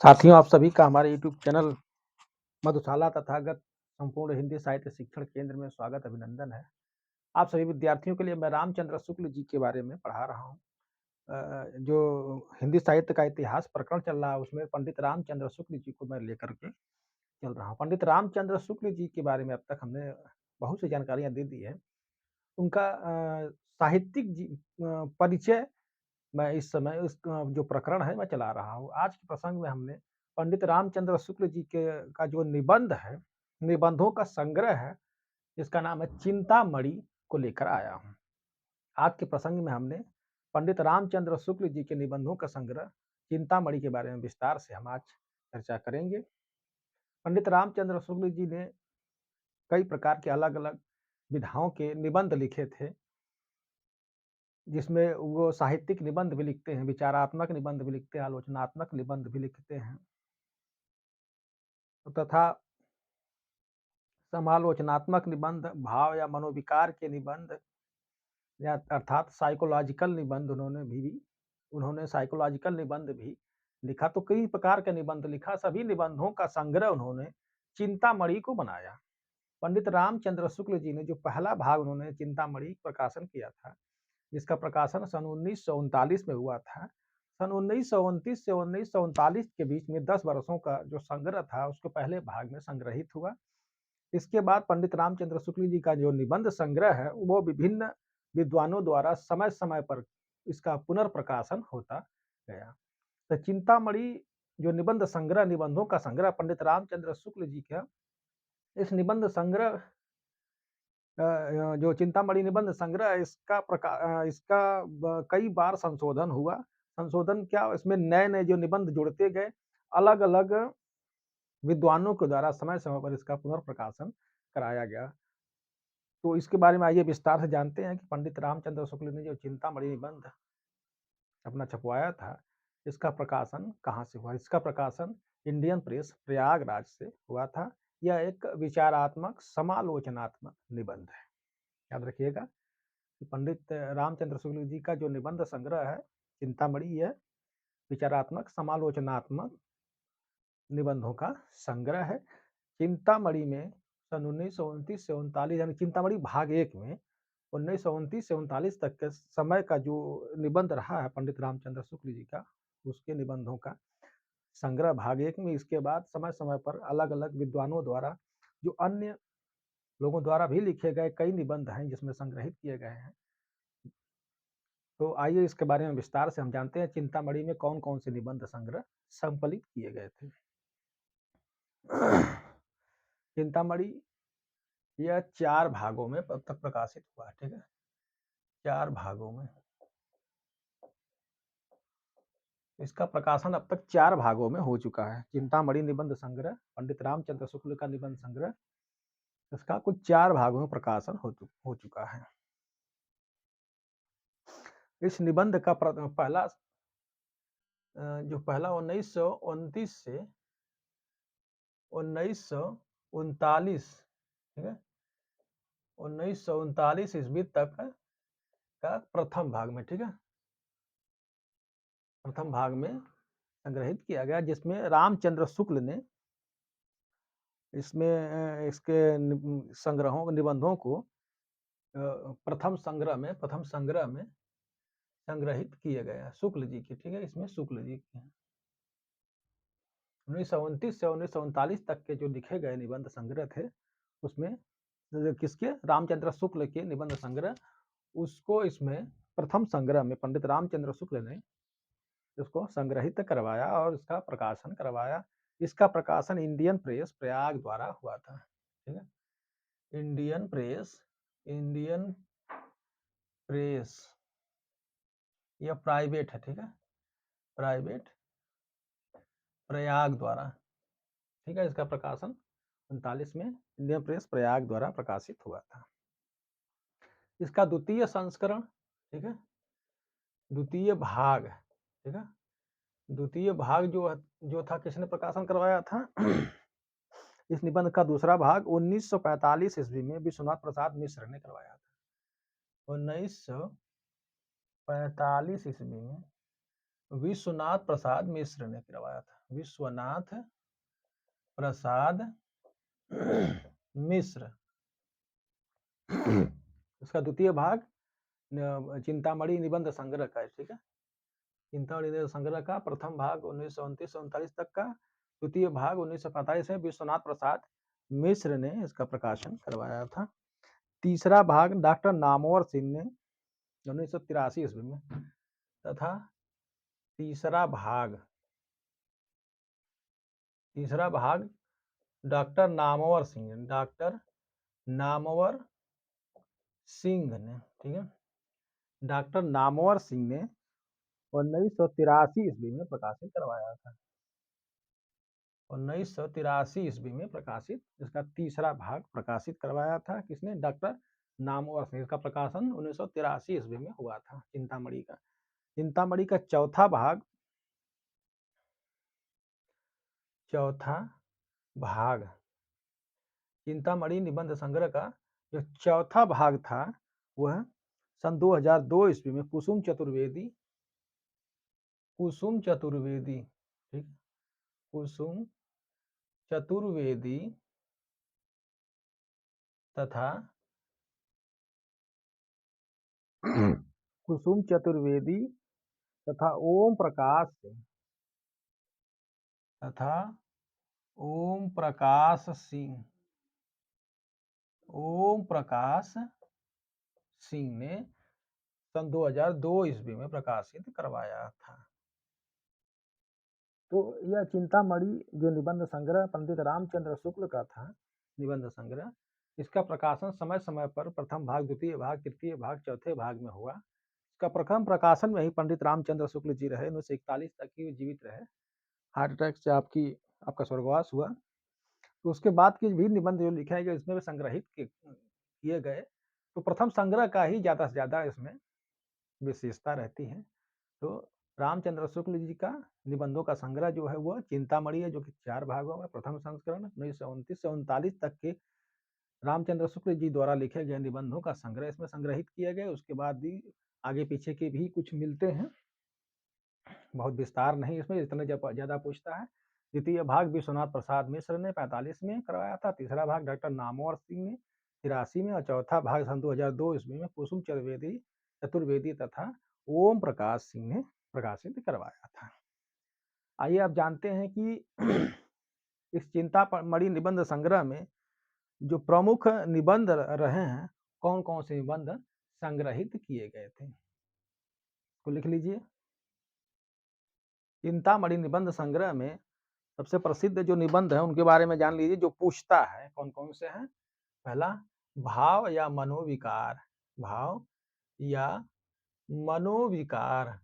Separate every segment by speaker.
Speaker 1: साथियों, आप सभी का हमारे यूट्यूब चैनल मधुशाला तथागत संपूर्ण हिंदी साहित्य शिक्षण केंद्र में स्वागत अभिनंदन है। आप सभी विद्यार्थियों के लिए मैं रामचंद्र शुक्ल जी के बारे में पढ़ा रहा हूँ। जो हिंदी साहित्य का इतिहास प्रकरण चल रहा है उसमें पंडित रामचंद्र शुक्ल जी को मैं लेकर के चल रहा हूँ। पंडित रामचंद्र शुक्ल जी के बारे में अब तक हमने बहुत सी जानकारियाँ दे दी है। उनका साहित्यिक परिचय मैं इस समय जो प्रकरण है मैं चला रहा हूँ। आज के प्रसंग में हमने पंडित रामचंद्र शुक्ल जी के का जो निबंध है, निबंधों का संग्रह है, जिसका नाम है चिंतामणि को लेकर आया हूँ। आज के प्रसंग में हमने पंडित रामचंद्र शुक्ल जी के निबंधों का संग्रह चिंतामणि के बारे में विस्तार से हम आज चर्चा करेंगे। पंडित रामचंद्र शुक्ल जी ने कई प्रकार के अलग-अलग विधाओं के निबंध लिखे थे। जिसमें वो साहित्यिक निबंध भी लिखते हैं, विचारात्मक निबंध भी लिखते हैं, आलोचनात्मक निबंध भी लिखते हैं। तथा समालोचनात्मक निबंध, भाव या मनोविकार के निबंध या अर्थात साइकोलॉजिकल निबंध उन्होंने साइकोलॉजिकल निबंध भी लिखा। तो कई प्रकार के निबंध लिखा, सभी निबंधों का संग्रह उन्होंने चिंतामणि को बनाया। पंडित रामचंद्र शुक्ल जी ने जो पहला भाग उन्होंने चिंतामणि प्रकाशन किया था, जिसका प्रकाशन सन 1939 में हुआ था। सन 1929 से 1939 के बीच में 10 वर्षों का जो संग्रह था, उसको पहले भाग में संग्रहित हुआ। इसके बाद पंडित रामचंद्र शुक्ल जी का जो निबंध संग्रह है, वो विभिन्न विद्वानों द्वारा समय-समय पर इसका पुनर्प्रकाशन होता गया। तो चिंतामणि जो निबंध संग्रह, निबंधों का संग्रह पंडित रामचंद्र शुक्ल जी का, इस निबंध संग्रह जो चिंतामणि निबंध संग्रह इसका कई बार संशोधन हुआ। संशोधन क्या, इसमें नए-नए जो निबंध जुड़ते गए, अलग-अलग विद्वानों के द्वारा समय-समय पर इसका पुनर्प्रकाशन कराया गया। तो इसके बारे में आइए विस्तार से जानते हैं कि पंडित रामचंद्र शुक्ल ने जो चिंतामणि निबंध अपना छपवाया था, इसका प्रकाशन कहाँ से हुआ? इसका प्रकाशन इंडियन प्रेस प्रयागराज से हुआ था। यह एक विचारात्मक समालोचनात्मक निबंध है। याद रखिएगा कि पंडित रामचंद्र शुक्ल जी का जो निबंध संग्रह है चिंतामणि, यह विचारात्मक समालोचनात्मक निबंधों का संग्रह है। चिंतामणि में सन 1929 से 39 यानी चिंतामणि भाग 1 में 1929 से 39 तक के समय का जो निबंध रहा है पंडित रामचंद्र शुक्ल जी का, उसके निबंधों का संग्रह भाग 1 में। इसके बाद समय-समय पर अलग-अलग विद्वानों द्वारा, जो अन्य लोगों द्वारा भी लिखे गए कई निबंध हैं जिसमें संग्रहित किए गए हैं। तो आइए इसके बारे में विस्तार से हम जानते हैं चिंतामणि में कौन-कौन से निबंध संग्रह संकलित किए गए थे। चिंतामणि यह 4 भागों में अब तक प्रकाशित हुआ है, ठीक है? 4 भागों में इसका प्रकाशन अब तक 4 भागों में हो चुका है। चिंतामणि निबंध संग्रह, पंडित रामचंद्र शुक्ल का निबंध संग्रह, इसका कुछ 4 भागों में प्रकाशन हो चुका है। इस निबंध का पहला जो पहला 1929 से 1939, ठीक है, 1939 ईस्वी तक का प्रथम भाग में, ठीक है, प्रथम भाग में संग्रहित किया गया, जिसमें रामचंद्र शुक्ल ने इसमें इसके संग्रहों निबंधों को प्रथम संग्रह में संग्रहित किए गए हैं शुक्ल जी के, ठीक है, इसमें शुक्ल जी के 1929 से 1939 तक के जो लिखे गए निबंध संग्रह थे, उसमें किसके, रामचंद्र शुक्ल के निबंध संग्रह, उसको इसमें प्रथम संग्रह में पंडित रामचंद्र शुक्ल ने इसको संग्रहित करवाया और इसका प्रकाशन करवाया। इसका प्रकाशन इंडियन प्रेस प्रयाग द्वारा हुआ था, ठीक है। इंडियन प्रेस यह प्राइवेट है, ठीक है, प्राइवेट प्रयाग द्वारा, ठीक है। इसका प्रकाशन 39 में इंडियन प्रेस प्रयाग द्वारा प्रकाशित हुआ था। इसका द्वितीय संस्करण, ठीक है, द्वितीय भाग, ठीक है, द्वितीय भाग जो था किसने प्रकाशन करवाया था? इस निबंध का दूसरा भाग 1945 ईस्वी में विश्वनाथ प्रसाद मिश्र ने करवाया था। 1945 ईस्वी में विश्वनाथ प्रसाद मिश्र ने करवाया था। विश्वनाथ प्रसाद मिश्र। इसका द्वितीय भाग चिंतामणि निबंध संग्रह का है, ठीक है। चिंतामणि निबंध संग्रह का प्रथम भाग 1929 से 39 तक का, द्वितीय भाग 1945 में विश्वनाथ प्रसाद मिश्र ने इसका प्रकाशन करवाया था। तीसरा भाग डॉक्टर नामवर सिंह ने 1983 ईस्वी में, तथा तीसरा भाग डॉक्टर नामवर सिंह ने, ठीक है, डॉक्टर नामवर सिंह ने 1983 ईस्वी में प्रकाशित करवाया था। 1983 ईस्वी में प्रकाशित इसका तीसरा भाग प्रकाशित करवाया था। किसने? डॉक्टर नामवर सिंह। इसका प्रकाशन 1983 ईस्वी में हुआ था चिंतामणि का। चिंतामणि का चौथा भाग चिंतामणि निबंध संग्रह का जो चौथा भाग था वह सन 2002 ईस्वी में कुसुम चतुर्वेदी, ठीक, कुसुम चतुर्वेदी तथा कुसुम चतुर्वेदी तथा ओम प्रकाश सिंह ने सन 2002 ईस्वी में प्रकाशित करवाया था। तो यह चिंतामणि जो निबंध संग्रह पंडित रामचंद्र शुक्ल का था, निबंध संग्रह, इसका प्रकाशन समय समय पर प्रथम भाग, द्वितीय भाग, तृतीय भाग, चौथे भाग में हुआ। इसका प्रथम प्रकाशन में ही पंडित रामचंद्र शुक्ल जी रहे, 1941 तक ही जीवित रहे। हार्ट अटैक से आपका स्वर्गवास हुआ। तो उसके बाद के भी निबंध जो लिखे गए इसमें भी संग्रहित किए गए। तो प्रथम संग्रह का ही ज़्यादा से ज़्यादा इसमें विशेषता रहती है। तो रामचंद्र शुक्ल जी का निबंधों का संग्रह जो है वह चिंतामणि है, जो कि 4 भागों में प्रथम संस्करण 1929 से 39 तक के रामचंद्र शुक्ल जी द्वारा लिखे गए निबंधों का संग्रह इसमें संग्रहित किए गए। उसके बाद भी आगे पीछे के भी कुछ मिलते हैं, बहुत विस्तार नहीं इसमें, इतना ज़्यादा पूछता है। द्वितीय भाग विश्वनाथ प्रसाद मिश्र ने 45 में करवाया था। तीसरा भाग डॉक्टर नामवर सिंह ने 83 में, और चौथा भाग सन 2002 ईस्वी में कुसुम चतुर्वेदी तथा ओम प्रकाश सिंह ने प्रकाशित करवाया था। आइए आप जानते हैं कि इस चिंतामणि निबंध संग्रह में जो प्रमुख निबंध रहे हैं, कौन कौन से निबंध संग्रहित किए गए थे, तो लिख लीजिए। चिंतामणि निबंध संग्रह में सबसे प्रसिद्ध जो निबंध है उनके बारे में जान लीजिए, जो पूछता है कौन कौन से हैं। पहला, भाव या मनोविकार। भाव या मनोविकार,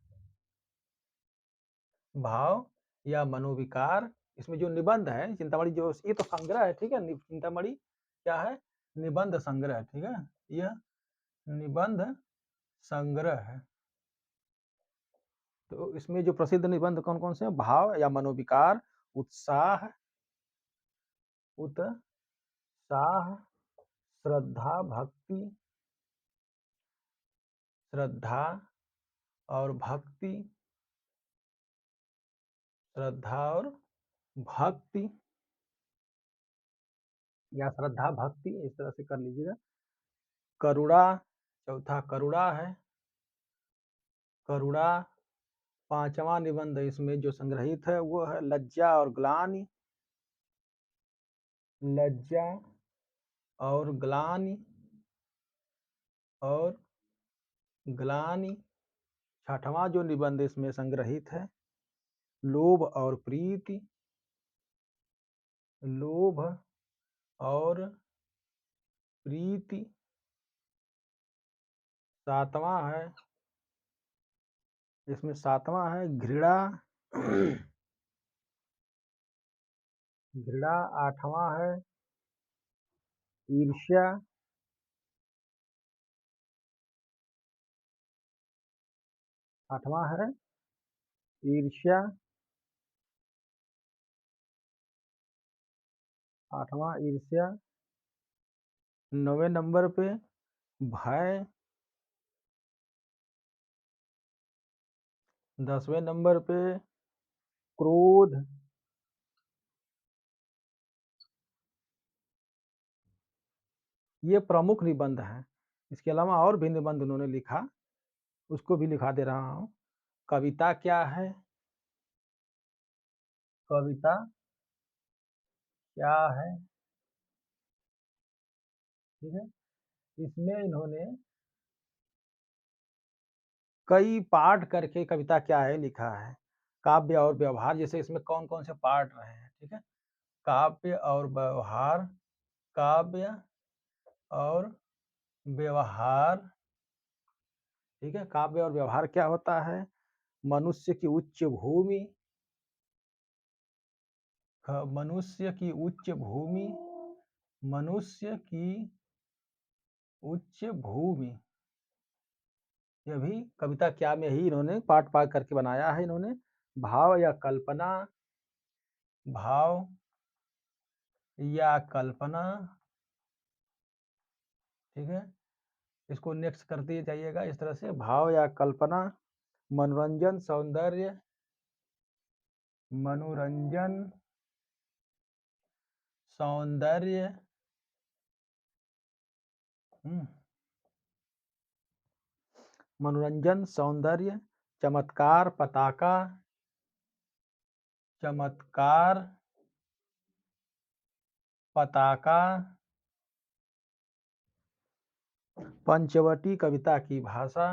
Speaker 1: भाव या मनोविकार, इसमें जो निबंध है चिंतामणि, जो ये तो संग्रह है, ठीक है। चिंतामणि क्या है? निबंध संग्रह, ठीक है। यह निबंध संग्रह है। तो इसमें जो प्रसिद्ध निबंध कौन कौन से हैं? भाव या मनोविकार, उत्साह, श्रद्धा और भक्ति, या श्रद्धा भक्ति, इस तरह से कर लीजिएगा। करुणा, चौथा करुणा है। करुणा। पांचवा निबंध इसमें जो संग्रहित है वो है लज्जा और ग्लानि। लज्जा और ग्लानि। छठवां जो निबंध इसमें संग्रहित है, लोभ और प्रीति। लोभ और प्रीति। सातवां है इसमें, सातवां है घृणा। घृणा। आठवां है ईर्ष्या। आठवां है ईर्ष्या। आठवां ईर्ष्या। 9वें नंबर पे भय। 10वें नंबर पे क्रोध। ये प्रमुख निबंध हैं। इसके अलावा और भी निबंध उन्होंने लिखा, उसको भी लिखा दे रहा हूँ। कविता क्या है? कविता क्या है? ठीक है? इसमें इन्होंने कई पार्ट करके कविता क्या है लिखा है। काव्य और व्यवहार, जैसे इसमें कौन-कौन से पार्ट रहे हैं, ठीक है? काव्य और व्यवहार, काव्य और व्यवहार, ठीक है? काव्य और व्यवहार क्या होता है? मनुष्य की उच्च भूमि, मनुष्य की उच्च भूमि, मनुष्य की उच्च भूमि। ये भी कविता क्या में ही इन्होंने पार्ट-पार्ट करके बनाया है इन्होंने। भाव या कल्पना, भाव या कल्पना, ठीक है? इसको नेक्स्ट करते जाइएगा इस तरह से, भाव या कल्पना, मनोरंजन, सौंदर्य, मनोरंजन, सौंदर्य, हुँ, मनोरंजन, सौंदर्य, चमत्कार, पताका, चमत्कार, पताका, पंचवटी कविता की भाषा,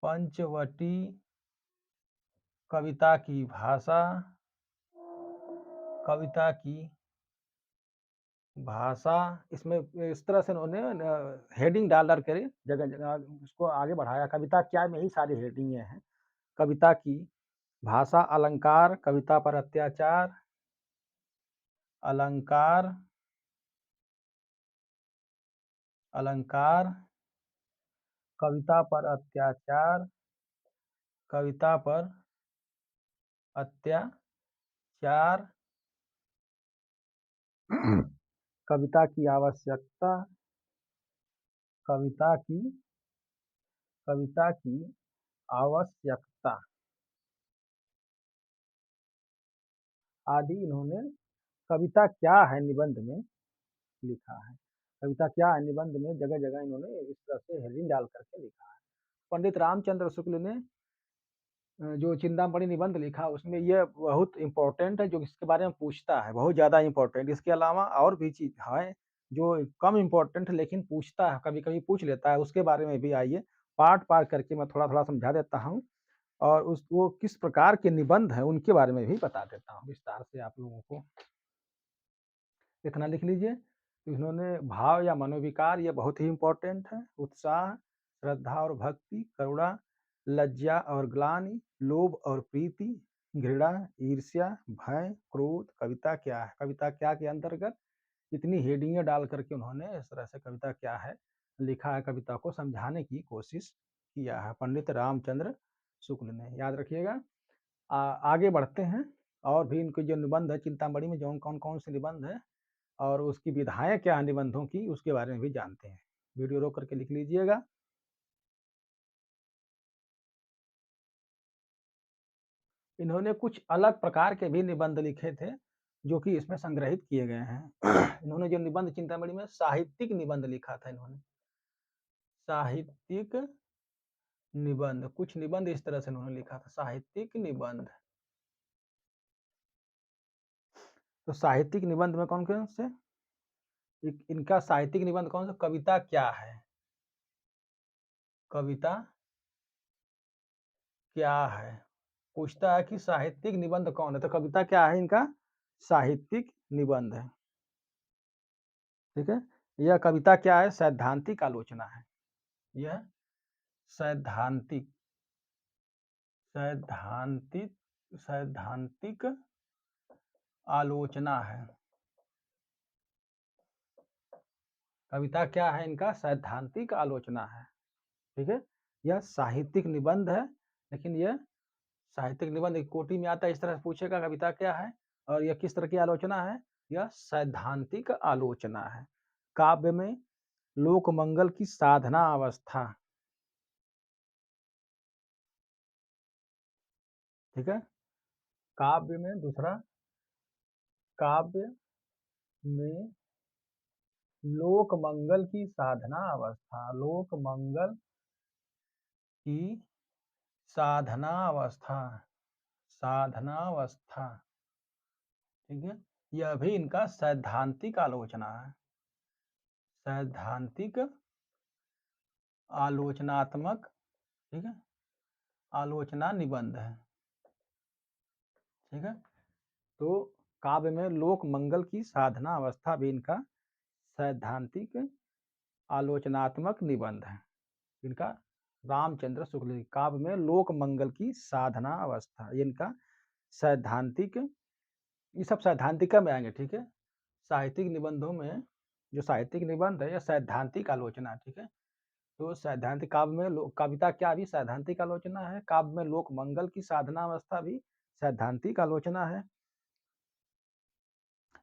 Speaker 1: पंचवटी कविता की भाषा, कविता की भाषा। इसमें इस तरह से उन्होंने हेडिंग डाल के जगह-जगह उसको आगे बढ़ाया। कविता क्या में ही सारी हेडिंगें हैं। कविता की भाषा, अलंकार, कविता पर अत्याचार, अलंकार, अलंकार, कविता पर अत्याचार, कविता पर अत्याचार, कविता की आवश्यकता, कविता की कविता की आवश्यकता आदि इन्होंने कविता क्या है निबंध में लिखा है। कविता क्या है निबंध में जगह-जगह इन्होंने इस तरह से हेडिंग डाल करके लिखा है। पंडित रामचंद्र शुक्ल ने जो चिंतामणि निबंध लिखा उसमें ये बहुत इम्पोर्टेंट है, जो इसके बारे में पूछता है, बहुत ज़्यादा इम्पोर्टेंट। इसके अलावा और भी चीज़ है जो कम इम्पोर्टेंट लेकिन पूछता है, कभी-कभी पूछ लेता है, उसके बारे में भी आइए पार्ट-पार्ट करके मैं थोड़ा-थोड़ा समझा देता हूँ और उस वो किस प्रकार के निबंध हैं उनके बारे में भी बता देता हूँ विस्तार से आप लोगों को। इतना लिख लीजिए। इन्होंने भाव या मनोविकार ये बहुत ही इम्पोर्टेंट है। उत्साह, श्रद्धा और भक्ति, करुणा, लज्जा और ग्लानि, लोभ और प्रीति, घृणा, ईर्ष्या, भय, क्रोध, कविता क्या है? कविता क्या के अंतर्गत इतनी हेडिंगें डाल करके उन्होंने इस तरह से कविता क्या है लिखा है, कविता को समझाने की कोशिश किया है पंडित रामचंद्र शुक्ल ने। याद रखिएगा। आगे बढ़ते हैं और भी इनके जो निबंध है चिंतामणि में जो कौन-कौन से निबंध हैं और उसकी विधाएँ क्या हैं निबंधों की, उसके बारे में भी जानते हैं। वीडियो रोक करके लिख लीजिएगा। इन्होंने कुछ अलग प्रकार के भी निबंध लिखे थे, जो कि इसमें संग्रहित किए गए हैं। इन्होंने जो निबंध चिंतामणि में साहित्यिक निबंध लिखा था इन्होंने, साहित्यिक निबंध, कुछ निबंध इस तरह से इन्होंने लिखा था, साहित्यिक निबंध। तो साहित्यिक निबंध में कौन-कौन से? इनका साहित्यिक निबंध कौन सा? कविता क्या है? कविता क्या है? पूछता है कि साहित्यिक निबंध कौन है? तो कविता क्या है इनका? साहित्यिक निबंध है, ठीक है? यह कविता क्या है? सैद्धांतिक आलोचना है। यह सैद्धांतिक सैद्धांतिक सैद्धांतिक आलोचना है। कविता क्या है इनका? सैद्धांतिक आलोचना है, ठीक है? यह साहित्यिक निबंध है, लेकिन यह साहित्यिक निबंध एक कोटि में आता है, इस तरह से पूछेगा कविता क्या है और यह किस तरह की आलोचना है? यह सैद्धांतिक आलोचना है। काव्य में लोक मंगल की साधना अवस्था ठीक है? काव्य में दूसरा, काव्य में लोक मंगल की साधना अवस्था, लोक मंगल की साधनावस्था, साधनावस्था, ठीक है? यह भी इनका सैद्धांतिक आलोचना है। सैद्धांतिक आलोचनात्मक, ठीक है? आलोचना निबंध है, ठीक है? तो काव्य में लोक मंगल की साधना अवस्था भी इनका सैद्धांतिक आलोचनात्मक निबंध है। इनका रामचंद्र शुक्ल जी, काव्य में लोक मंगल की साधना अवस्था, ये इनका सैद्धांतिक, ये सब सैद्धांतिका में आएंगे, ठीक है? साहित्यिक निबंधों में जो साहित्यिक निबंध है, यह सैद्धांतिक आलोचना, ठीक है? तो सैद्धांतिक काव्य में कविता क्या भी सैद्धांतिक आलोचना है, काव्य में लोक मंगल की साधना अवस्था भी सैद्धांतिक आलोचना है।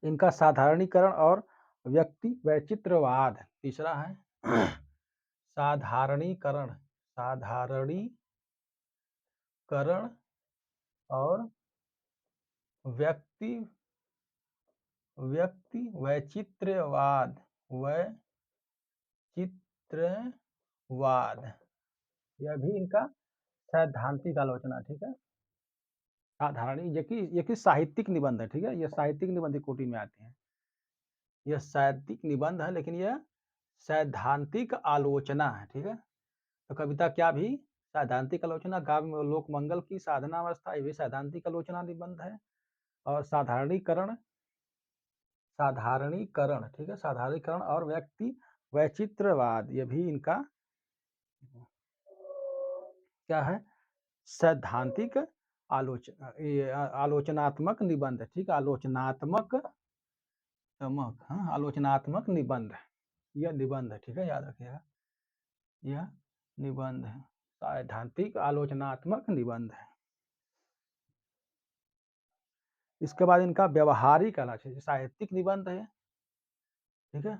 Speaker 1: इनका साधारणीकरण और व्यक्ति वैचित्रवाद तीसरा है। साधारणीकरण, साधारणीकरण और व्यक्ति व्यक्ति वैचित्र्यवाद, वैचित्र्यवाद, यह भी इनका सैद्धांतिक आलोचना, ठीक है? साधारणी, ये कि साहित्यिक निबंध है, ठीक है? ये साहित्यिक निबंध की कोटि में आते हैं। यह साहित्यिक निबंध है, लेकिन यह सैद्धांतिक आलोचना है, ठीक है? तो कविता क्या भी सैद्धांतिक आलोचना, काव्य में लोक मंगल की साधना अवस्था, ये भी सैद्धांतिक आलोचना निबंध है। और साधारणीकरण, साधारणीकरण, ठीक है? साधारणीकरण और व्यक्ति वैचित्रवाद, ये भी इनका क्या है? सैद्धांतिक आलोचनात्मक निबंध, ठीक? आलोचनात्मक, हाँ, आलोचनात्मक निबंध, यह निबंध है, ठीक है? याद रखिएगा, यह निबंध है, सैद्धांतिक आलोचनात्मक निबंध है। इसके बाद इनका व्यवहारिक आलोचना, साहित्यिक निबंध है, ठीक है?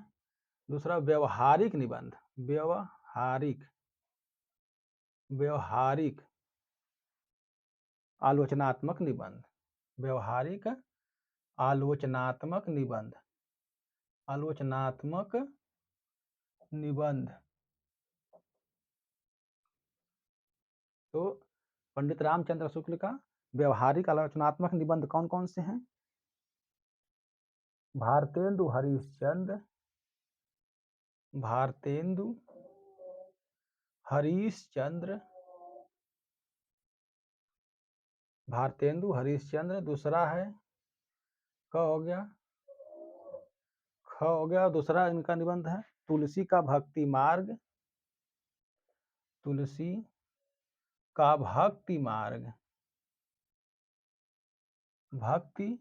Speaker 1: दूसरा व्यवहारिक निबंध, व्यवहारिक, व्यवहारिक आलोचनात्मक निबंध, व्यवहारिक आलोचनात्मक निबंध, आलोचनात्मक निबंध। तो पंडित रामचंद्र शुक्ल का व्यवहारिक आलोचनात्मक निबंध कौन कौन से हैं? भारतेंदु हरिश्चंद्र, भारतेंदु हरिश्चंद्र, भारतेंदु हरिश्चंद्र। दूसरा है, क हो गया, ख हो गया। दूसरा इनका निबंध है तुलसी का भक्ति मार्ग, तुलसी का भक्ति मार्ग, भक्ति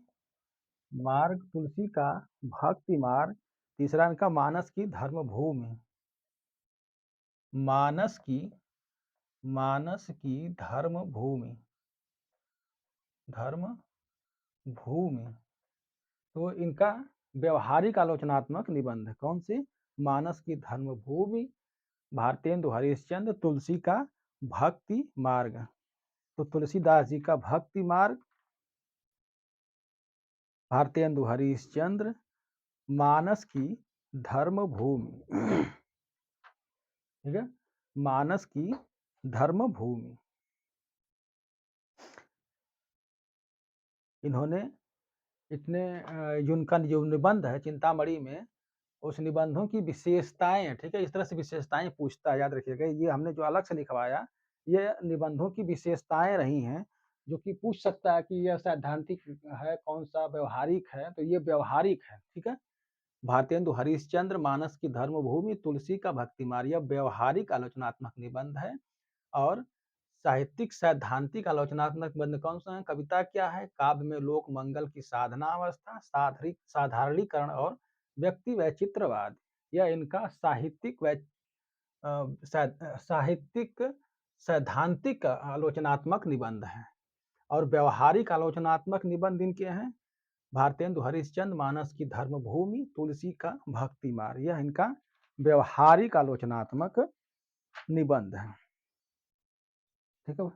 Speaker 1: मार्ग, तुलसी का भक्ति मार्ग। तीसरा इनका मानस की धर्म भूमि, मानस की, मानस की धर्म भूमि, धर्म भूमि। तो इनका व्यवहारिक आलोचनात्मक निबंध कौन से? मानस की धर्म भूमि, भारतेंदु हरिश्चंद्र, तुलसी का भक्ति मार्ग। तो तुलसीदास जी का भक्ति मार्ग, भारतेंदु हरिश्चंद्र, मानस की धर्म भूमि, ठीक है? मानस की धर्म भूमि। इन्होंने इतने उनका जो निबंध है चिंतामणि में, उस निबंधों की विशेषताएं, ठीक है? इस तरह से विशेषताएं पूछता है, याद रखिएगा। ये हमने जो अलग से लिखवाया, ये निबंधों की विशेषताएं रही हैं, जो कि पूछ सकता है कि यह सैद्धांतिक है, कौन सा व्यवहारिक है। तो ये व्यवहारिक है, ठीक है? भारतेंदु हरिश्चंद्र, मानस की धर्मभूमि, तुलसी का भक्ति मार्ग, यह व्यवहारिक आलोचनात्मक निबंध है। और साहित्यिक सैद्धांतिक आलोचनात्मक निबंध कौन सा है? कविता क्या है? काव्य में लोक मंगल की साधना अवस्था, साधारणीकरण और व्यक्ति वैचित्रवाद, यह इनका साहित्यिक सैद्धांतिक आलोचनात्मक निबंध है। और व्यवहारिक आलोचनात्मक निबंध इनके हैं भारतेंदु हरिश्चंद्र, मानस की धर्मभूमि, तुलसी का भक्ति मार्ग, यह इनका व्यवहारिक आलोचनात्मक निबंध है, ठीक है?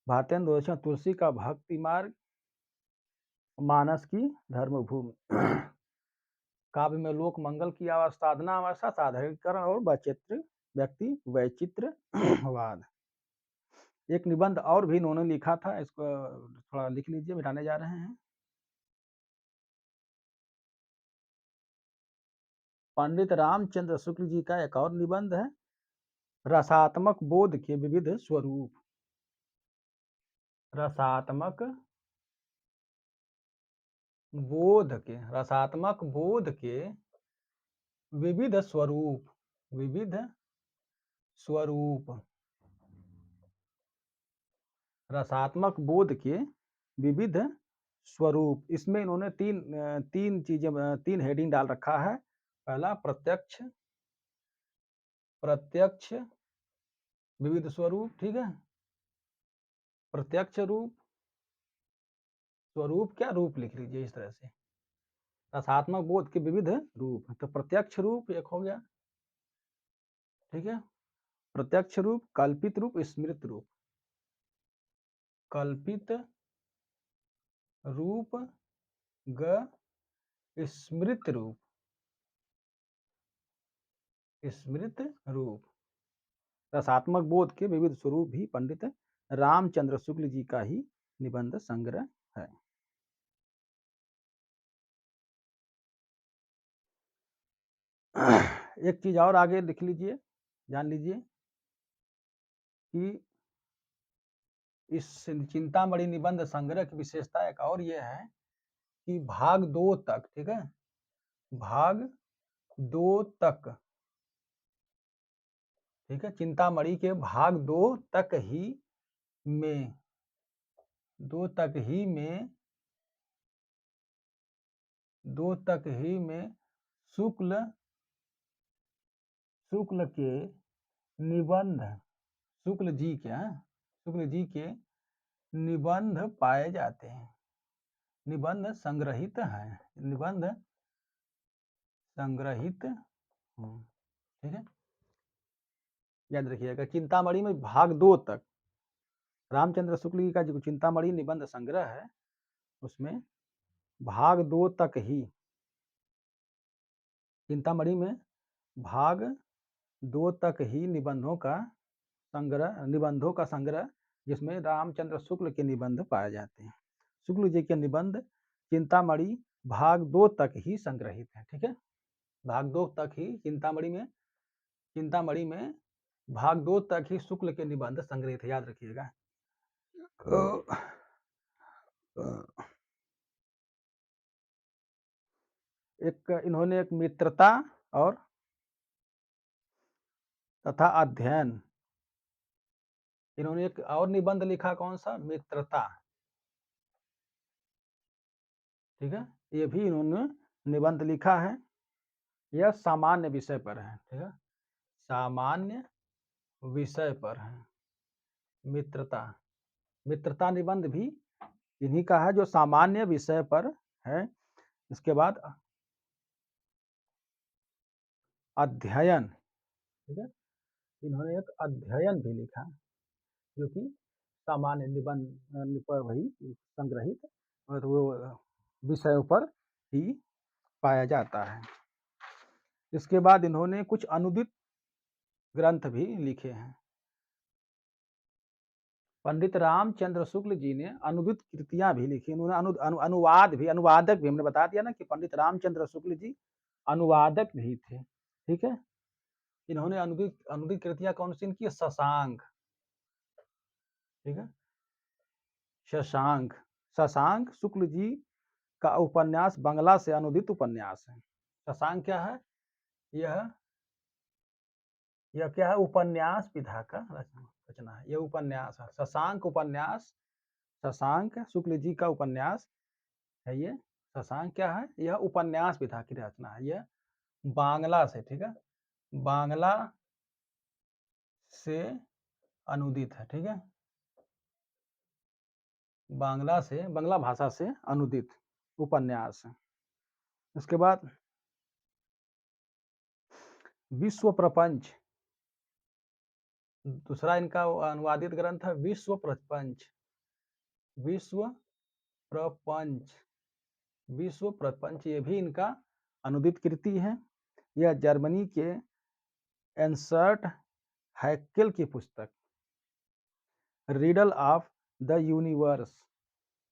Speaker 1: भारतेंदु हरिश्चंद्र तुलसी का भक्ति मार्ग, मानस की धर्मभूमि। काव्य में लोक मंगल की साधना अवस्था, साधारणीकरण और वैचित्र व्यक्ति वैचित्रवाद। एक निबंध और भी इन्होंने लिखा था, इसको थोड़ा लिख लीजिए, मिटाने जा रहे हैं। पंडित रामचंद्र शुक्ल जी का एक और निबंध है, रसात्मक बोध के विविध स्वरूप। रसात्मक बोध के विविध स्वरूप, विविध स्वरूप। रसात्मक बोध के विविध स्वरूप। इसमें इन्होंने तीन हेडिंग डाल रखा है। पहला प्रत्यक्ष विविध स्वरूप, ठीक है। प्रत्यक्ष रूप, स्वरूप क्या, रूप लिख लीजिए इस तरह से। रसात्मक बोध के विविध रूप, तो प्रत्यक्ष रूप एक हो गया, ठीक है। प्रत्यक्ष रूप, कल्पित रूप, स्मृत रूप। कल्पित रूप ग स्मृत रूप, स्मृत रूप। रसात्मक बोध के विविध स्वरूप भी पंडित रामचंद्र शुक्ल जी का ही निबंध संग्रह है। एक चीज और आगे लिख लीजिए, जान लीजिए कि इस चिंतामणि निबंध संग्रह की विशेषता एक और ये है कि भाग 2 तक, ठीक है, भाग 2 तक, ठीक है, चिंतामणि के भाग 2 तक ही में, 2 तक ही में, 2 तक ही में शुक्ल के निबंध, शुक्ल जी के निबंध पाए जाते हैं, निबंध संग्रहित हैं, निबंध संग्रहित, ठीक है। याद रखिएगा, चिंतामणि में भाग 2 तक रामचंद्र शुक्ल जी का जो चिंतामणि निबंध संग्रह है, उसमें भाग 2 तक ही, चिंतामणि में भाग 2 तक ही निबंधों का संग्रह, जिसमें रामचंद्र शुक्ल के निबंध पाए जाते हैं। शुक्ल जी के निबंध चिंतामणि भाग 2 तक ही संग्रहित है, ठीक है। भाग 2 तक ही चिंतामणि में भाग 2 तक ही शुक्ल के निबंध संग्रहित है, याद रखिएगा। इन्होंने एक मित्रता और तथा अध्ययन, इन्होंने एक और निबंध लिखा, कौन सा, मित्रता, ठीक है। ये भी इन्होंने निबंध लिखा है, यह सामान्य विषय पर है, ठीक है, सामान्य विषय पर है। मित्रता निबंध भी इन्हीं का है, जो सामान्य विषय पर है। इसके बाद अध्ययन, ठीक है, इन्होंने एक अध्ययन भी लिखा, जो कि सामान्य निबंध पर वही संग्रहित और वो विषयों पर ही पाया जाता है। इसके बाद इन्होंने कुछ अनुदित ग्रंथ भी लिखे हैं। पंडित रामचंद्र शुक्ल जी ने अनुदित कृतियां भी लिखी, उन्होंने अनुवादक भी, हमने बता दिया ना कि पंडित रामचंद्र शुक्ल जी अनुवादक भी थे, ठीक है। इन्होंने अनुदित कृतियां कौन सी इनकी, शशांक, ठीक है, शशांक शुक्ल जी का उपन्यास बंगला से अनुदित उपन्यास है। शशांक क्या है, यह क्या है, उपन्यास विधा का रचना है, यह उपन्यास है, शशांक उपन्यास, शशांक शुक्ल जी का उपन्यास है ये। शशांक क्या है, यह उपन्यास विधा की रचना है, यह बांग्ला से, ठीक है, बांग्ला से अनुदित है, ठीक है, बांग्ला भाषा से अनुदित उपन्यास है। उसके बाद विश्व प्रपंच, दूसरा इनका अनुवादित ग्रंथ है विश्व प्रपंच। विश्व प्रपंच, विश्व प्रपंच ये भी इनका अनुदित कृति है। यह जर्मनी के एंसर्ट हैकेल की पुस्तक रीडल ऑफ द यूनिवर्स,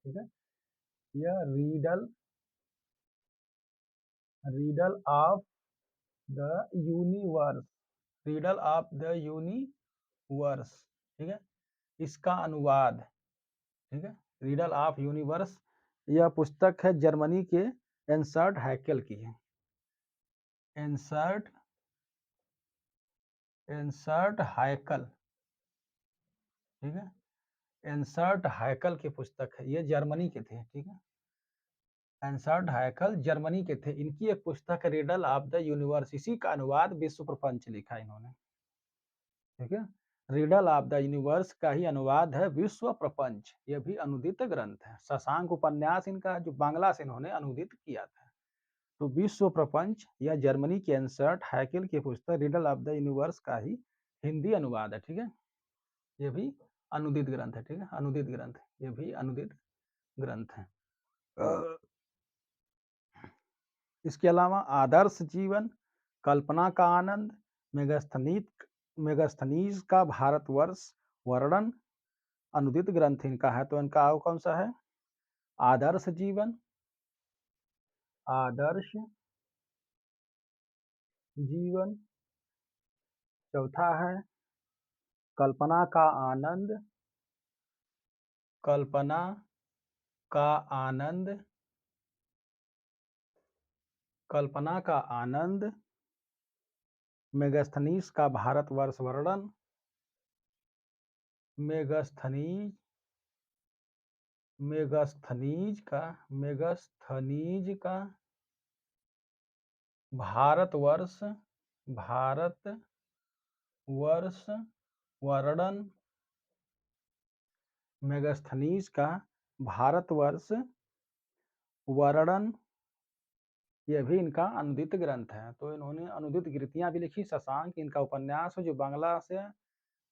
Speaker 1: ठीक है। यह riddle riddle of the universe, riddle of the universe, ठीक है, इसका अनुवाद, ठीक है, रीडल ऑफ यूनिवर्स। यह पुस्तक है जर्मनी के एंसर्ट हैकेल की है। एंसर्ट एंसर्ट हैकल, ठीक है, एंसर्ट हैकल की पुस्तक है, ये जर्मनी के थे, ठीक है। एंसर्ट हैकल जर्मनी के थे, इनकी एक पुस्तक है रिडल ऑफ द यूनिवर्स, इसी का अनुवाद विश्व प्रपंच लिखा इन्होंने, ठीक है। रिडल ऑफ द यूनिवर्स का ही अनुवाद है विश्व प्रपंच, यह भी अनुदित ग्रंथ है। शशांक उपन्यास इनका जो बांग्ला से इन्होंने अनुदित किया था। तो विश्व प्रपंच या जर्मनी के एंसर्ट हैकेल की पुस्तक रिडल ऑफ द यूनिवर्स का ही हिंदी अनुवाद है, ठीक है। ये भी अनुदित ग्रंथ है, ठीक है, अनुदित ग्रंथ, ये भी अनुदित ग्रंथ है। इसके अलावा आदर्श जीवन, कल्पना का आनंद, मेगास्थनीज का भारतवर्ष वर्णन अनुदित ग्रंथ इनका है। तो इनका कौन सा है? आदर्श जीवन, आदर्श जीवन। चौथा है कल्पना का आनंद, कल्पना का आनंद, कल्पना का आनंद। मेगास्थनीज का भारतवर्ष वर्णन, मेगास्थनीज मेगास्थनीज का भारतवर्ष वर्णन, मेगास्थनीज का भारतवर्ष वर्णन, यह भी इनका अनुदित ग्रंथ है। तो इन्होंने अनुदित कृतियां भी लिखी। शशांक इनका उपन्यास है जो बांग्ला से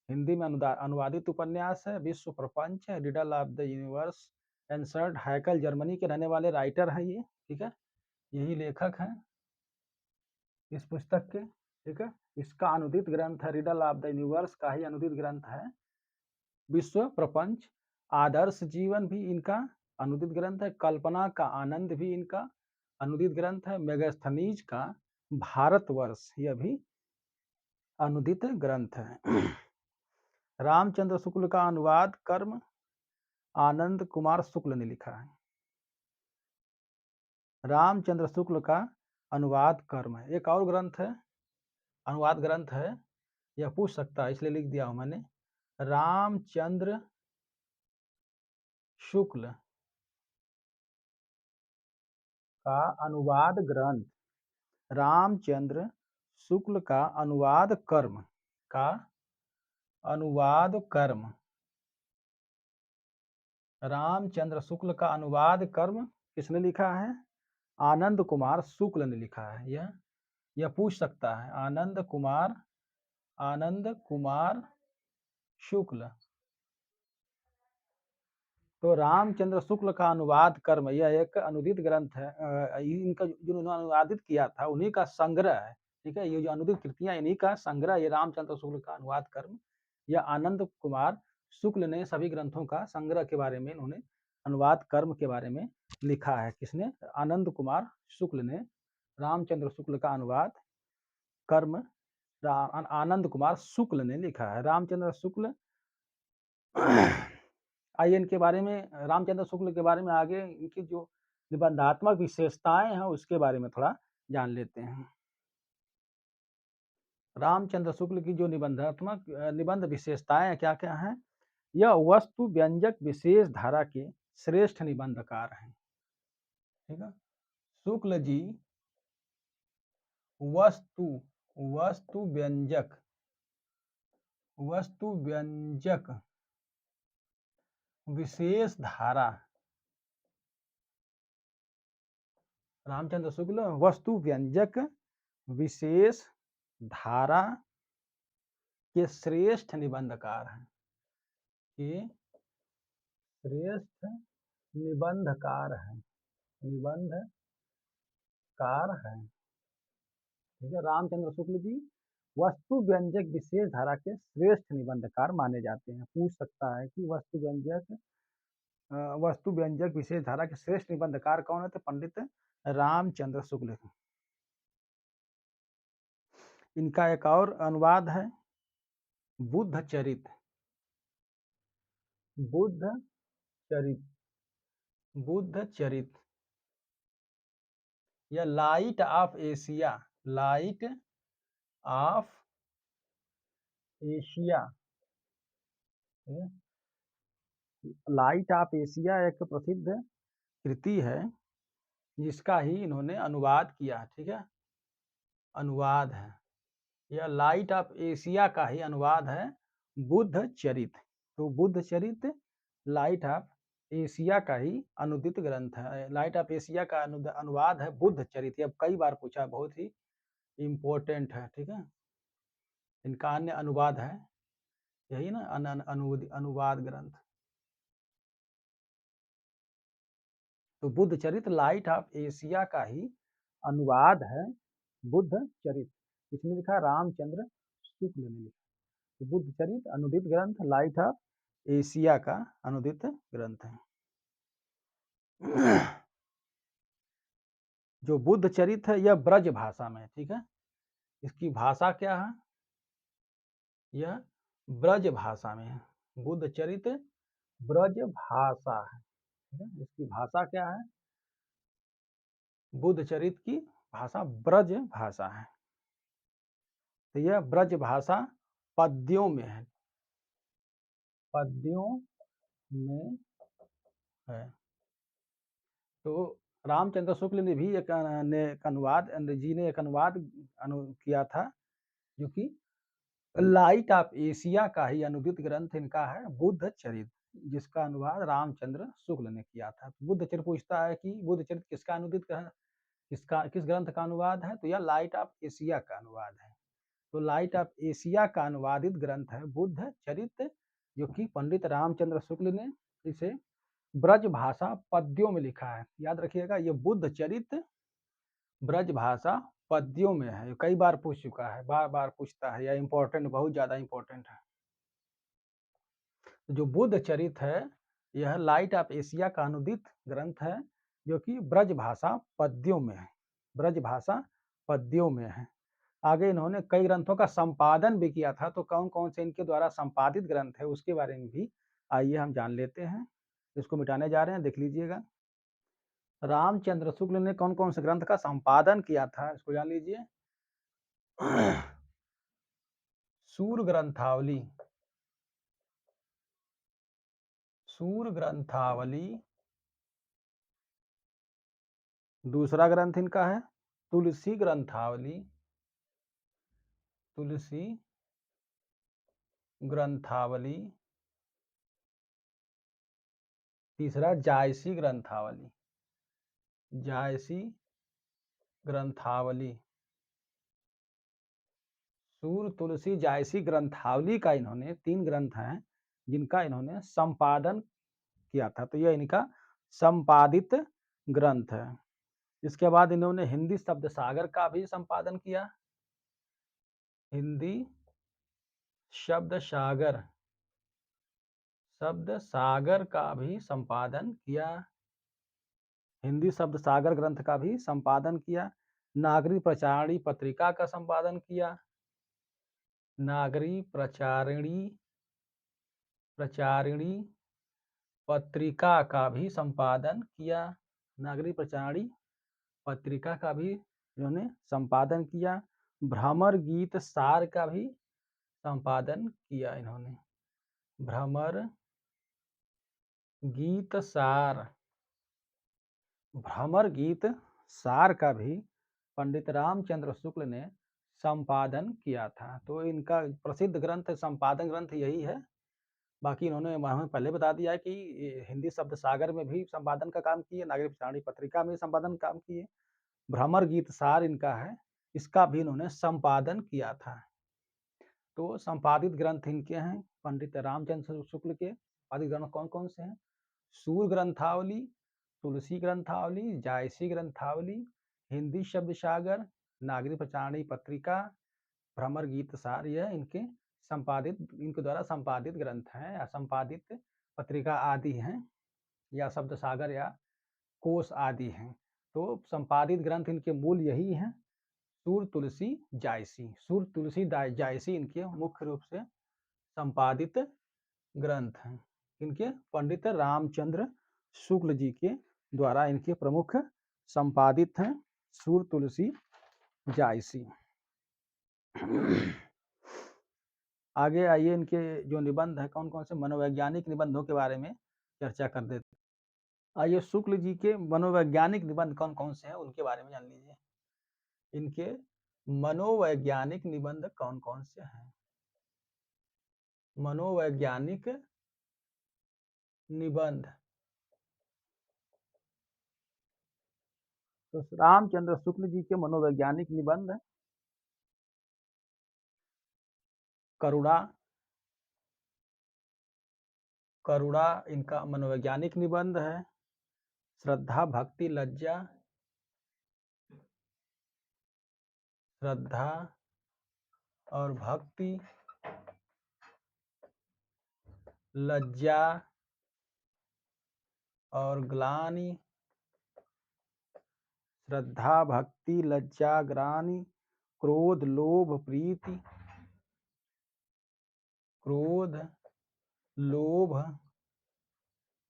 Speaker 1: हिंदी में अनुवादित उपन्यास है। विश्व प्रपंच है, riddle of the universe. Ernst Haeckel Germany के रहने वाले राइटर हैं ये, ठीक है, यही लेखक हैं इस पुस्तक के, ठीक है। इसका अनुदित ग्रंथ है रिडल ऑफ द यूनिवर्स का ही अनुदित ग्रंथ है विश्व प्रपंच। आदर्श जीवन भी इनका अनुदित ग्रंथ है। कल्पना का आनंद भी इनका अनुदित ग्रंथ है। मेगास्थनीज का भारतवर्ष यह भी अनुदित ग्रंथ है। रामचंद्र शुक्ल का अनुवाद कर्म आनंद कुमार शुक्ल ने लिखा है। रामचंद्र शुक्ल का अनुवाद कर्म है। एक और ग्रंथ है, अनुवाद ग्रंथ है, यह पूछ सकता है इसलिए लिख दिया हूं मैंने। रामचंद्र शुक्ल का अनुवाद ग्रंथ, रामचंद्र शुक्ल का अनुवाद कर्म का अनुवाद कर्म, रामचंद्र शुक्ल का अनुवाद कर्म किसने लिखा है? आनंद कुमार शुक्ल ने लिखा है। यह पूछ सकता है। आनंद कुमार शुक्ल। तो रामचंद्र शुक्ल का अनुवाद कर्म यह एक अनुदित ग्रंथ है। इनका जो उन्होंने अनुवादित किया था उन्हीं का संग्रह है, ठीक है। ये जो अनुदित कृतियां इन्हीं का संग्रह, ये रामचंद्र शुक्ल का अनुवाद कर्म या आनंद कुमार शुक्ल ने सभी ग्रंथों का संग्रह के बारे में इन्होंने अनुवाद कर्म के बारे में लिखा है। किसने? आनंद कुमार शुक्ल ने रामचंद्र शुक्ल का अनुवाद कर्म आनंद कुमार शुक्ल ने लिखा है। रामचंद्र शुक्ल आइए इनके बारे में, रामचंद्र शुक्ल के बारे में आगे इनकी जो निबंधात्मक विशेषताएं हैं उसके बारे में थोड़ा जान लेते हैं। रामचंद्र शुक्ल की जो निबंध विशेषताएं क्या क्या हैं? यह वस्तु व्यंजक विशेष धारा के श्रेष्ठ निबंधकार हैं, ठीक है। शुक्ल जी वस्तु व्यंजक विशेष धारा, रामचंद्र शुक्ल वस्तु व्यंजक विशेष धारा के श्रेष्ठ निबंधकार हैं, के श्रेष्ठ निबंधकार हैं, निबंधकार हैं। ठीक है, रामचंद्र शुक्ल जी वस्तु व्यंजक विशेष धारा के श्रेष्ठ निबंधकार माने जाते हैं। पूछ सकता है कि वस्तु व्यंजक विशेष धारा के श्रेष्ठ निबंधकार कौन है? तो पंडित रामचंद्र शुक्ल। इनका एक और अनुवाद है बुद्ध चरित, बुद्ध चरित, बुद्ध चरित या light of Asia, light of Asia. Light of Asia एक प्रसिद्ध कृति है जिसका ही इन्होंने अनुवाद किया। ठीक है, अनुवाद है, यह लाइट ऑफ एशिया का ही अनुवाद है बुद्ध चरित। तो बुद्ध चरित लाइट ऑफ एशिया का ही अनुदित ग्रंथ है। लाइट ऑफ एशिया का अनुवाद है बुद्ध चरित। ये अब कई बार पूछा, बहुत ही इम्पोर्टेंट है। ठीक है, इनका अन्य अनुवाद है यही ना, अनुवाद ग्रंथ। तो बुद्ध चरित लाइट ऑफ एशिया का ही अनुवाद है बुद्ध चरित। इसमें लिखा रामचंद्र शुक्ल ने लिखा। तो बुद्ध चरित अनुदित ग्रंथ लाइट ऑफ एशिया का अनुदित ग्रंथ है। जो बुद्ध चरित है यह ब्रज भाषा में। ठीक है, इसकी भाषा क्या है? यह ब्रज भाषा में है। बुद्ध चरित ब्रज भाषा है। ठीक है, इसकी भाषा क्या है? बुद्ध चरित की भाषा ब्रज भाषा है। तो यह ब्रज भाषा पद्यों में है, पद्यों में है। तो रामचंद्र शुक्ल ने भी एक अनुवाद किया था, जो कि लाइट ऑफ एशिया का ही अनुदित ग्रंथ इनका है बुद्ध चरित, जिसका अनुवाद रामचंद्र शुक्ल ने किया था। तो बुद्ध चरित पूछता है कि बुद्ध चरित किसका अनुदित किस ग्रंथ का अनुवाद है? तो यह लाइट ऑफ एशिया का अनुवाद है। तो लाइट ऑफ एशिया का अनुवादित ग्रंथ है बुद्ध चरित, जो कि पंडित रामचंद्र शुक्ल ने इसे ब्रज भाषा पद्यों में लिखा है। याद रखिएगा, ये बुद्ध चरित ब्रज भाषा पद्यों में है। कई बार पूछ चुका है, बार बार पूछता है, यह इंपॉर्टेंट, बहुत ज्यादा इंपॉर्टेंट है। जो बुद्ध चरित है यह लाइट ऑफ एशिया का अनुदित ग्रंथ है, जो कि ब्रज भाषा पद्यों में है, ब्रज भाषा पद्यों में है। आगे इन्होंने कई ग्रंथों का संपादन भी किया था। तो कौन कौन से इनके द्वारा संपादित ग्रंथ है उसके बारे में भी आइए हम जान लेते हैं। इसको मिटाने जा रहे हैं, देख लीजिएगा। रामचंद्र शुक्ल ने कौन कौन से ग्रंथ का संपादन किया था, इसको जान लीजिए। सूर ग्रंथावली, सूर ग्रंथावली। दूसरा ग्रंथ इनका है तुलसी ग्रंथावली, तुलसी ग्रंथावली। तीसरा जायसी ग्रंथावली, जायसी ग्रंथावली। सूर, तुलसी, जायसी ग्रंथावली का इन्होंने 3 ग्रंथ हैं जिनका इन्होंने संपादन किया था। तो यह इनका संपादित ग्रंथ है। इसके बाद इन्होंने हिंदी शब्द सागर का भी संपादन किया, हिंदी शब्द सागर, शब्द सागर का भी संपादन किया, हिंदी शब्द सागर ग्रंथ का भी संपादन किया। नागरी प्रचारिणी पत्रिका का संपादन किया, नागरी प्रचारिणी पत्रिका का भी संपादन किया, नागरी प्रचारिणी पत्रिका का भी इन्होंने संपादन किया। भ्रमर गीत सार का भी संपादन किया इन्होंने, भ्रमर गीत सार, भ्रमर गीत सार का भी पंडित रामचंद्र शुक्ल ने संपादन किया था। तो इनका प्रसिद्ध ग्रंथ, संपादन ग्रंथ यही है। बाकी इन्होंने हमें पहले बता दिया है कि हिंदी शब्द सागर में भी संपादन का काम किए, नागरिक प्रचारिणी पत्रिका में संपादन काम किए। भ्रमर गीत सार इनका है, इसका भी इन्होंने संपादन किया था। तो संपादित ग्रंथ इनके हैं पंडित रामचंद्र शुक्ल के। संपादित ग्रंथ कौन-कौन से हैं? सूर ग्रंथावली, तुलसी ग्रंथावली, जायसी ग्रंथावली, हिंदी शब्द सागर, नागरिक प्रचारणी पत्रिका, भ्रमर गीत सार, यह इनके द्वारा संपादित ग्रंथ हैं या संपादित पत्रिका आदि हैं या शब्द सागर या कोश आदि हैं। तो संपादित ग्रंथ इनके मूल यही हैं, सूर तुलसी जायसी। सूर तुलसी जायसी इनके मुख्य रूप से संपादित ग्रंथ हैं। इनके पंडित रामचंद्र शुक्ल जी के द्वारा इनके प्रमुख संपादित हैं सूर तुलसी जायसी। आगे आइए इनके जो निबंध है कौन-कौन से मनोवैज्ञानिक निबंधों के बारे में चर्चा कर देते हैं। आइए शुक्ल जी के मनोवैज्ञानिक निबंध कौन-कौन से हैं उनके बारे में जान लीजिए। इनके मनोवैज्ञानिक निबंध कौन-कौन से हैं? मनोवैज्ञानिक निबंध तो रामचंद्र शुक्ल जी के मनोवैज्ञानिक निबंध करुणा करुणा इनका मनोवैज्ञानिक निबंध है। श्रद्धा भक्ति लज्जा, श्रद्धा और भक्ति, लज्जा और ग्लानि, श्रद्धा भक्ति लज्जा ग्लानि, क्रोध लोभ प्रीति, क्रोध लोभ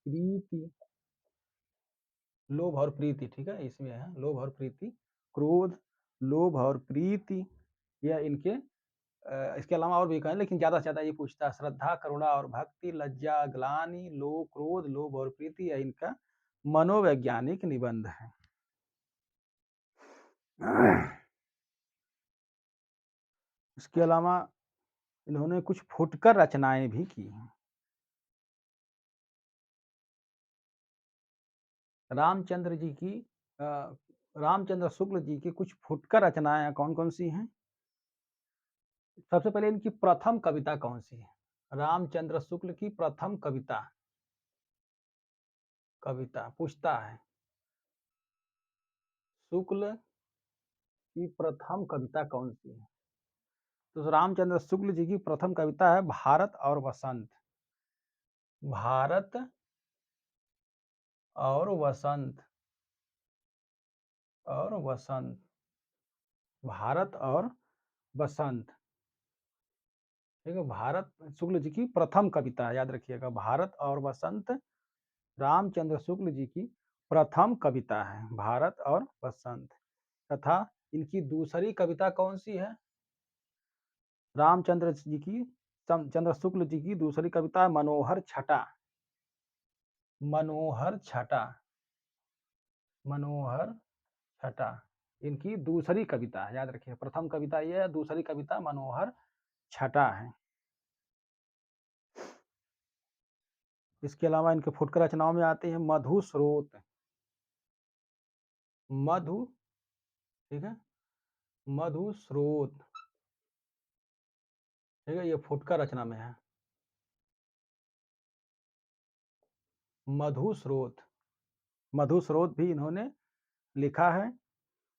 Speaker 1: प्रीति, लोभ और प्रीति, ठीक है, इसमें है लोभ और प्रीति, क्रोध लोभ और प्रीति, यह इनके इसके अलावा और भी कहें लेकिन ज्यादा से ज्यादा ये पूछता है श्रद्धा करुणा और भक्ति लज्जा ग्लानि लोभ क्रोध लोभ और प्रीति, यह इनका मनोवैज्ञानिक निबंध है। इसके अलावा इन्होंने कुछ फुटकर रचनाएं भी की हैं। रामचंद्र जी की रामचंद्र शुक्ल जी की कुछ फुटकर रचनाएं कौन-कौन सी हैं? सबसे पहले इनकी प्रथम कविता कौन सी है? रामचंद्र शुक्ल की प्रथम कविता पूछता है। शुक्ल की प्रथम कविता कौन सी है? तो रामचंद्र शुक्ल जी की प्रथम कविता है भारत और वसंत। भारत और वसंत भारत और वसंत, ठीक है। भारत शुक्ल जी की प्रथम कविता है, याद रखिएगा, भारत और वसंत रामचंद्र शुक्ल जी की प्रथम कविता है, भारत और वसंत। तथा इनकी दूसरी कविता कौन सी है? रामचंद्र जी की चंद्र शुक्ल जी की दूसरी कविता है मनोहर छटा। मनोहर छटा, मनोहर छटा इनकी दूसरी कविता है, याद रखिए, प्रथम कविता ये है, दूसरी कविता मनोहर छटा है। इसके अलावा इनके फुटकर रचनाओं में आते हैं मधु स्रोत, मधु, ठीक है, मधु स्रोत, ठीक है, ये फुटकर रचना में है। मधु स्रोत, मधु स्रोत भी इन्होंने लिखा है।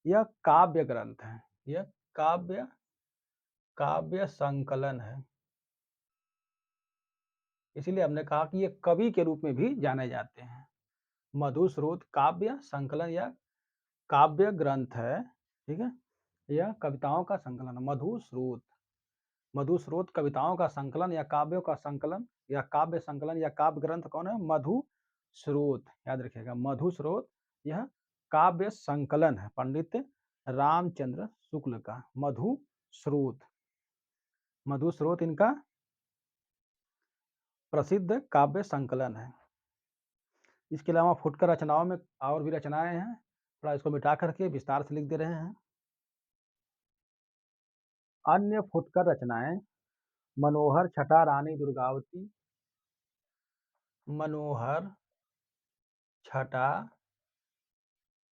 Speaker 1: यह काव्य ग्रंथ है, यह काव्य संकलन है, इसीलिए हमने कहा कि ये कवि के रूप में भी जाने जाते हैं। मधु स्रोत काव्य संकलन या काव्य ग्रंथ है, ठीक है, यह कविताओं का संकलन है। मधु स्रोत कविताओं का संकलन या काव्यों का संकलन या काव्य संकलन या काव्य ग्रंथ कौन है? मधु स्रोत, याद रखिएगा, मधु स्रोत यह काव्य संकलन है पंडित रामचंद्र शुक्ल का। मधु स्रोत इनका प्रसिद्ध काव्य संकलन है। इसके अलावा फुटकर रचनाओं में और भी रचनाएं हैं, थोड़ा इसको मिटा करके विस्तार से लिख दे रहे हैं। अन्य फुटकर रचनाएं मनोहर छटा रानी दुर्गावती, मनोहर छटा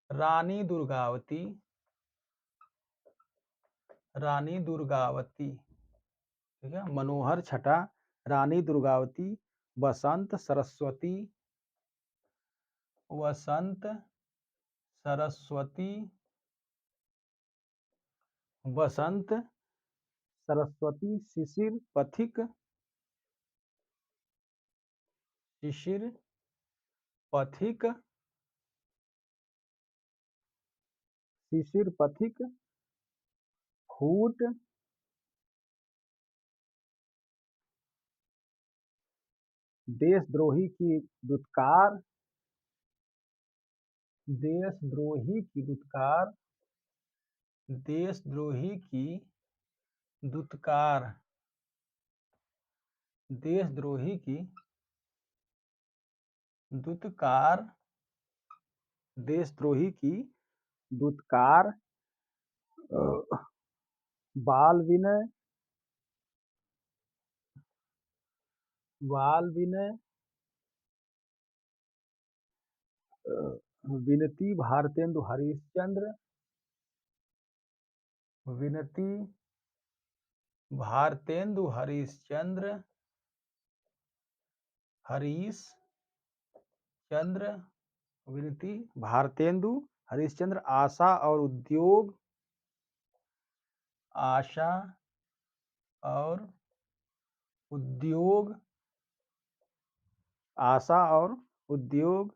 Speaker 1: रानी दुर्गावती, रानी दुर्गावती, ठीक है? मनोहर छटा, रानी दुर्गावती, वसंत सरस्वती, वसंत सरस्वती, वसंत सरस्वती, शिशिर पथिक, शिशिर पथिक, शिशिर पथिक, फूट, देशद्रोही की दुत्कार, देशद्रोही की दुत्कार, देशद्रोही की दुत्कार, देशद्रोही की दुत्कार, देशद्रोही की दुत्कार, बाल विनय, बाल विनय, विनती भारतेंदु हरिश्चंद्र, विनती भारतेंदु हरिश्चंद्र, हरीश चंद्र, विनती भारतेंदु हरिश्चंद्र, आशा और उद्योग, आशा और उद्योग, आशा और उद्योग,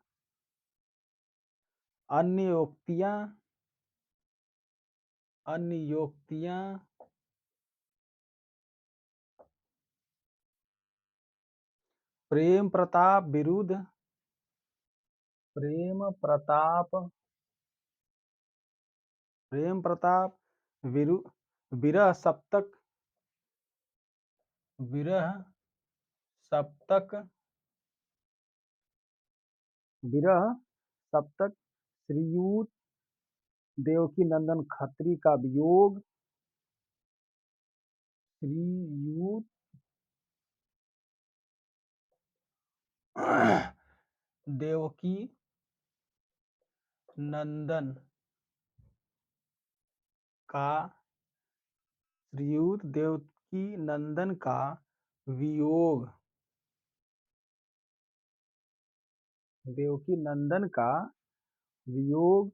Speaker 1: अन्योक्तियां, अन्योक्तियां, प्रेम प्रताप विरुद्ध, प्रेम प्रताप, प्रेम प्रताप विरु विरह सप्तक, विरह सप्तक, विरह सप्तक, श्रीयुत देवकी नंदन खत्री का वियोग, श्रीयुत देवकी नंदन का, श्रीयुत देवकी नंदन का वियोग, देवकी नंदन का वियोग,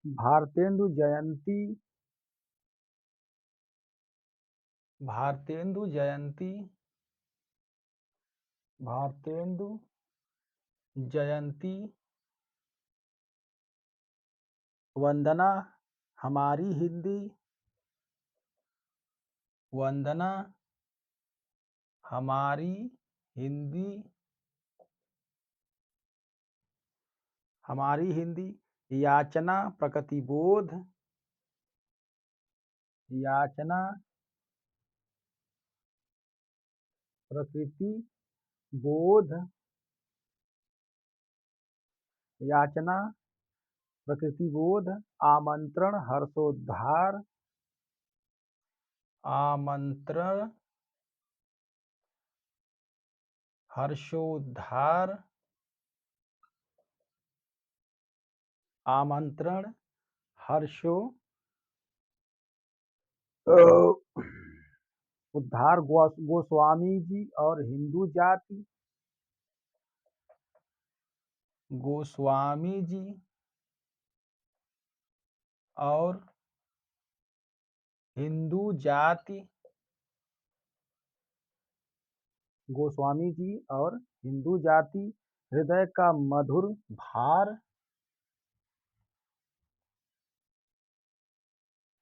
Speaker 1: भारतेंदु जयंती, भारतेंदु जयंती, भारतेंदु जयंती, वंदना हमारी हिंदी, वंदना हमारी हिंदी, हमारी हिंदी, याचना प्रकृतिबोध, याचना प्रकृति बोध, याचना प्रकृतिबोध, आमंत्रण हर्षोद्धार, आमंत्रण हर्षोद्धार, आमंत्रण हर्षो उद्धार, गोस्वामी जी और हिंदू जाति, गोस्वामी जी और हिंदू जाति, गोस्वामी जी और हिंदू जाति, हृदय का मधुर भार,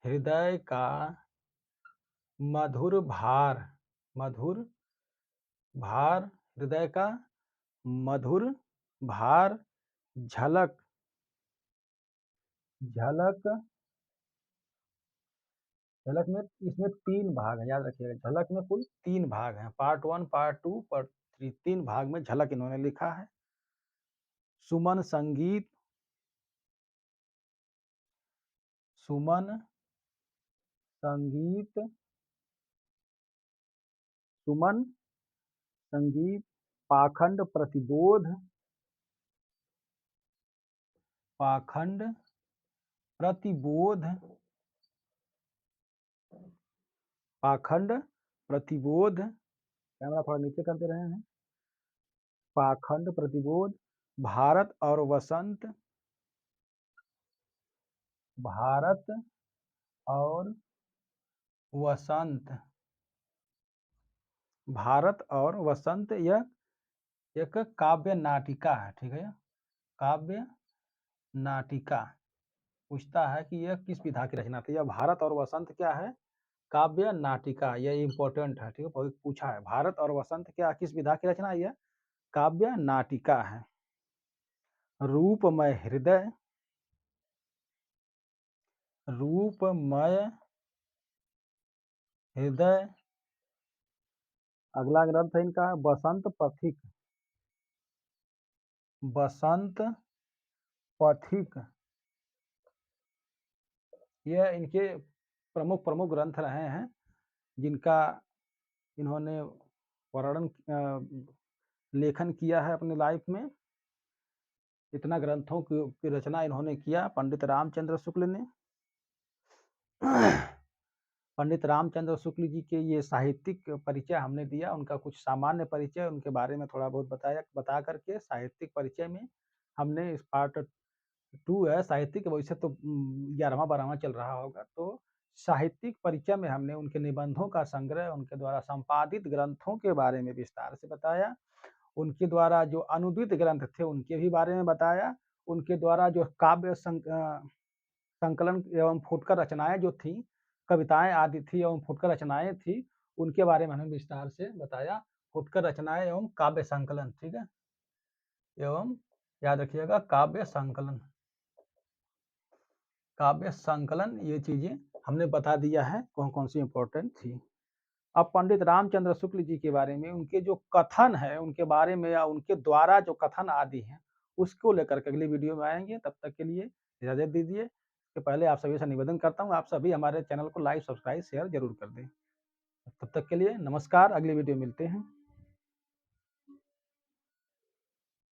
Speaker 1: हृदय का मधुर भार, मधुर भार, हृदय का मधुर भार, झलक, झलक, झलक में इसमें 3 भाग हैं, याद रखिएगा। झलक में कुल 3 भाग हैं, पार्ट 1, पार्ट 2, पार्ट 3, 3 भाग में झलक इन्होंने लिखा है। सुमन संगीत, सुमन संगीत, सुमन संगीत, पाखंड प्रतिबोध, पाखंड प्रतिबोध, पाखंड, प्रतिबोध, कैमरा थोड़ा नीचे कर दे रहे हैं। पाखंड, प्रतिबोध, भारत और वसंत, भारत और वसंत, भारत और वसंत यह एक काव्य नाटिका है, ठीक है? काव्य नाटिका पूछता है कि यह किस विधा की रचना थी? यह भारत और वसंत क्या है? काव्य नाटिका, यह इम्पोर्टेंट है, ठीक है? बहुत पूछा है, भारत और वसंत क्या किस विधा की रचना है? यह काव्य नाटिका है। रूपमय हृदय, रूपमय हृदय, अगला ग्रंथ है इनका बसंत पथिक, बसंत पथिक, यह इनके प्रमुख प्रमुख ग्रंथ रहे हैं जिनका इन्होंने वर्णन लेखन किया है अपने लाइफ में। इतना ग्रंथों की रचना इन्होंने किया पंडित रामचंद्र शुक्ल ने। पंडित रामचंद्र शुक्ल जी के ये साहित्यिक परिचय हमने दिया, उनका कुछ सामान्य परिचय, उनके बारे में थोड़ा बहुत बता करके साहित्यिक परिचय में हमने इस पार्ट 2 है साहित्यिक, वैसे तो 11वां-12वां चल रहा होगा, तो साहित्यिक परिचय में हमने उनके निबंधों का संग्रह, उनके द्वारा संपादित ग्रंथों के बारे में विस्तार से बताया, उनके द्वारा जो अनुदित ग्रंथ थे उनके भी बारे में बताया, उनके द्वारा जो संकलन एवं फुटकर रचनाएँ जो थीं, कविताएँ आदि थी एवं फुटकर रचनाएँ थी, उनके बारे में हमने विस्तार से बताया। फुटकर रचनाएँ एवं काव्य संकलन, ठीक है? एवं याद रखिएगा काव्य संकलन। काव्य संकलन ये चीज़ें हमने बता दिया है कौन-कौन सी इम्पोर्टेंट थी। अब पंडित रामचंद्र शुक्ल जी के बारे में उनके जो कथन है, उनके बारे में या उनके द्वारा जो कथन आदि हैं, उसको लेकर के अगली वीडियो में आएँगे। तब तक के लिए इजाज़त दीजिए। इसके पहले आप सभी से निवेदन करता हूँ, आप सभी हमारे चैनल को लाइक, सब्सक्राइब, शेयर ज़रूर कर दें। तब तक के लिए नमस्कार, अगली वीडियो मिलते हैं।